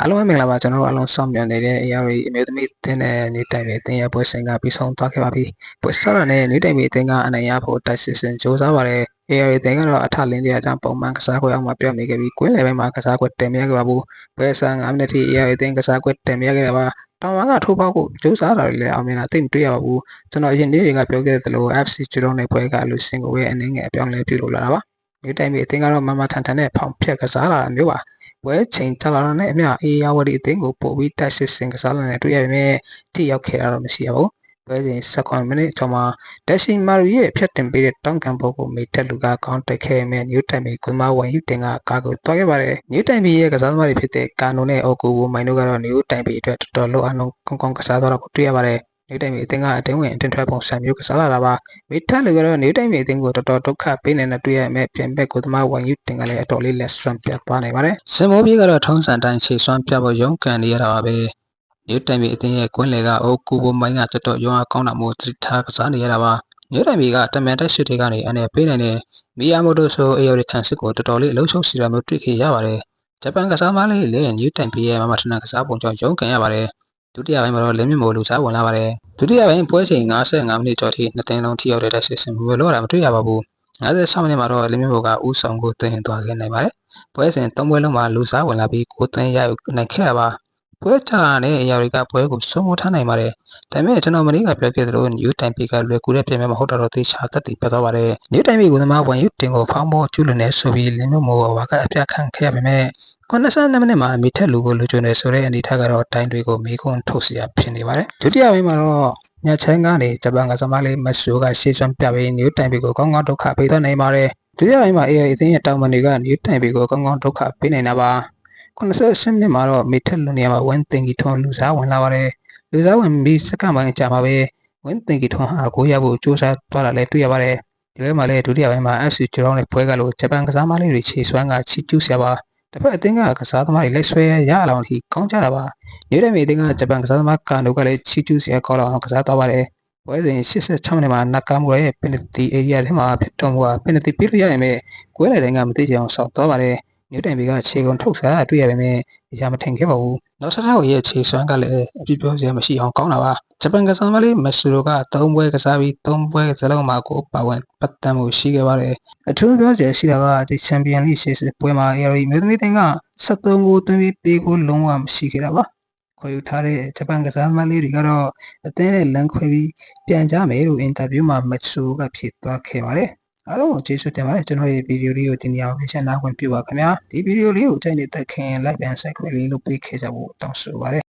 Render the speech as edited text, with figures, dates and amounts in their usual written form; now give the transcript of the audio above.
အားလုံးပဲမင်္ဂလာပါကျွန်တော်တို့အားလုံးစောင့်မျှော်နေတဲ့ ARD အမျိုးသမီးအသင်းနဲ့နေတိုင်ပေအသင်းရဲ့ပွဲစဉ်ကပြီးဆုံးသွားခဲ့ပါပြီ။ပွဲဆက်ရတဲ့နေတိုင်ပေအသင်းကအနိုင်ရဖို့တိုက်စစ်စင်စ조사ပါတယ်။ ARD အသင်းကတော့အထလင်းတဲ့အကြောင်းပုံမှန်ကစားပွဲအောင်မှာပြောင်းနေခဲ့ပြီးကွင်းလယ်ပိုင်းမှာကစားပွဲတင်မရခဲ့ပါဘူး။ပွဲဆန်9မိနစ်ထိ ARD အသင်းကစားပွဲတင်မရခဲ့တာပါ။တောင်ဝမ်ကထိုးပေါက်ဖို့조사တာတွေလည်းအောင်မြင်တာသိမတွေ့ရပါဘူး။ကျွန်တော်အရင်နေ့တွေကပြောခဲ့သလို FC ကျူလုံးနဲ့ပွဲကလူစင်ကိုပဲအနေငယ်အပြောင်းလဲပြုလုပ်လာတာပါ။နေတိုင်ပေအသင်းကတော့မမထန်ထန်နဲ့ဖောင်ဖြက်ကစားလာတာမျိုးပါ။ပွဲချိန်ထလာတာနဲ့အမျှအေယာဝတီအသင်းကိုပို့ပြီးတိုက်စစ်စင်ကစားလာတဲ့တွေ့ရပေမဲ့ထိရောက်ခဲ့တာတော့မရှိရပါဘူး။ပွဲချိန်19မိနစ်ကျော်မှာဒက်ရှိမာရီရဲ့ဖြတ်တင်ပေးတဲ့တောင်းကန်ဘောကိုမေတက်လူကကောင်းတက်ခဲ့မဲ့နယူးတိုင်ပေကွန်မာဝန်ယူတင်ကကာကိုတွားခဲ့ပါတယ်။နယူးတိုင်ပေရဲ့ကစားသမားတွေဖြစ်တဲ့ကာနိုနဲ့အော်ကူကိုမိုင်တို့ကတော့နယူးတိုင်ပေအတွက်တော်တော်လိုအပ်လုံးကောင်းကောင်းကစားသွားတာကိုတွေ့ရပါတယ်။နေတိုင်ပေအသင်းကအတင်းဝင်အတင်းထွက်ပုံစံမျိုးကစားလာတာပါမေထက်လူကတော့နေတိုင်ပေအသင်းကိုတော်တော်ဒုက္ခပေးနေတဲ့တွေ့ရမဲ့ပြင်ပကိုသမားဝန်ယူတင်ကလည်းအတော်လေးလက်စွမ်းပြတ်သွားနိုင်ပါတယ်စင်မိုးပြေးကတော့ထုံးစံတိုင်းခြေစွမ်းပြဖို့ရုန်းကန်နေရတာပါပဲနေတိုင်ပေအသင်းရဲ့ကွင်းလေကအိုကူဘိုမိုင်းကတော်တော်ရုံးအားကောင်းတာမို့သတိထားကစားနေရတာပါနေတိုင်ပေကတမန်တက်ရှိတွေကနေအနေပေးနိုင်တဲ့မီယာမိုတိုဆိုအေယော်ရီခန်စစ်ကိုတော်တော်လေးအလုံးချုံစီရမျိုးတွေ့ခဲ့ရပါတယ်ဂျပန်ကစားမလေးလည်းနေတိုင်ပေရဲ့မမထနာကစားပုံကြောင့်ရုန်းကန်ရပါတယ်ဒုတိယပိုင်းမှာတော့လင်းမြမိုလူစားဝင်လာပါတယ်ဒုတိယပိုင်းပွဲချိန်55မိနစ်ကျော်ထိနှစ်သင်းလုံးထိရောက်တဲ့တိုက်စစ်ဆင်မှုလို့တော့မတွေ့ရပါဘူး56မိနစ်မှာတော့လင်းမြမိုကဦးဆောင်ကိုတင်သွားခဲ့နိုင်ပါတယ်ပွဲစဉ်3ပွဲလုံးမှာလူစားဝင်လာပြီးကိုသွင်းရနိုင်ခဲ့တာပါပွဲချာနဲ့အရာတွေကပွဲကိုစိုးမိုးထားနိုင်ပါတယ်ဒါပေမဲ့ကျွန်တော်မနေ့ကပြောခဲ့သလိုနယူးတိုင်ပေကလွယ်ကူတဲ့ပြင်မဲ့မဟုတ်တော့သေချာတက်တည်ပြသွားပါတယ်နယူးတိုင်ပေကသမားဝန်ယူတင်ကိုဖောင်းပေါ်ကျူးလွန်နေဆိုပြီးလင်းမြမိုဝါကအပြတ်ခံခဲ့ရပေမဲ့92မိနစ်မှာမိထက်လူကိုလူကျွန်းနေဆိုတဲ့အနေထားကတော့တိုင်းတွေကိုမေးခွန်းထုတ်เสียဖြစ်နေပါတယ်ဒုတိယပိုင်းမှာတော့ညချမ်းကနေဂျပန်ကစားမလေးမက်ဆိုကရှေ့စွမ်းပြပြီးနယူးတိုင်ပေကိုကောင်းကောင်းဒုက္ခပေးသွားနိုင်ပါတယ်ဒုတိယပိုင်းမှာ AI အသင်းရဲ့တောင်ပန်တွေကနယူးတိုင်ပေကိုကောင်းကောင်းဒုက္ခပေးနိုင်တာပါ98မိနစ်မှာတော့မိထက်လူနေရာမှာဝင်းတင်ကီထွန်းလူစားဝင်လာပါတယ်လူစားဝင်ပြီးစက္ကန့်ပိုင်းကြာမှာပဲဝင်းတင်ကီထွန်းဟာကိုရဖို့စူးစမ်းသွားတာလည်းတွေ့ရပါတယ်ဒီလိုမှလည်းဒုတိယပိုင်းမှာ FC ကျူရောင်းတဲ့ပွဲကလို့ဂျပန်ကစားမလေးတွေခြေစွမ်းကချီကျူးစရာပါတစ်ဖက်အသင်းကကစားသမားတွေလက်ဆွဲရအောင်ထိကောင်းကြတာပါနေတိုင်ပေအသင်းကဂျပန်ကစားသမားကန်တို့ကလည်းချီကျူးစရာကောင်းအောင်ကစားသွားပါတယ်ပွဲစဉ်86မိနစ်မှာနက်ကာမူရဲ့ပင်နတီအေရီယာထဲမှာဖြစ်တော်မူကပင်နတီပေးလို့ရရင်ပဲကွဲလိုက်တဲ့ကမသိချင်အောင်ဆောက်သွားပါတယ်နေတိုင်ပေကခြေကုံထုတ်စားတွေ့ရပေမဲ့အရာမထင်ခဲ့ပါဘူးနောက်ထပ်ရဲ့ခြေစွမ်းကလည်းအပြည့်ပြောစရာမရှိအောင်ကောင်းတာပါဂျပန်ကစားသမားလေးမက်ဆူရိုက3ပွဲကစားပြီး3ပွဲစလုံးမှာကိုပါဝင်ပတ်သက်မှုရှိခဲ့ပါတယ်အထူးပြောစရာရှိတာကဒီချန်ပီယံလိရှေ့စစ်ပွဲမှာ ARD မျိုးသမီးတိုင်းက73ဂိုးသွင်းပြီးပေးကိုလုံးဝမရှိခဲ့တာပါခေါ်ယူထားတဲ့ဂျပန်ကစားသမားလေးတွေကတော့အသင်းနဲ့လမ်းခွဲပြီးပြန်ကြမယ်လို့အင်တာဗျူးမှာမက်ဆူကဖြေသွားခဲ့ပါတယ်အားလုံးကိုကျေးဇူးတင်ပါတယ်ကျွန်တော်ရဲ့ဗီဒီယိုလေးကိုဒီနေရာမှာရှင်းနာခွင့်ပြုပါခင်ဗျာဒီဗီဒီယိုလေးကိုကြိုက်နေတဲ့ခင် like and subscribe လေးလုပ်ပေးခဲ့ကြဖို့တောင်းဆိုပါတယ်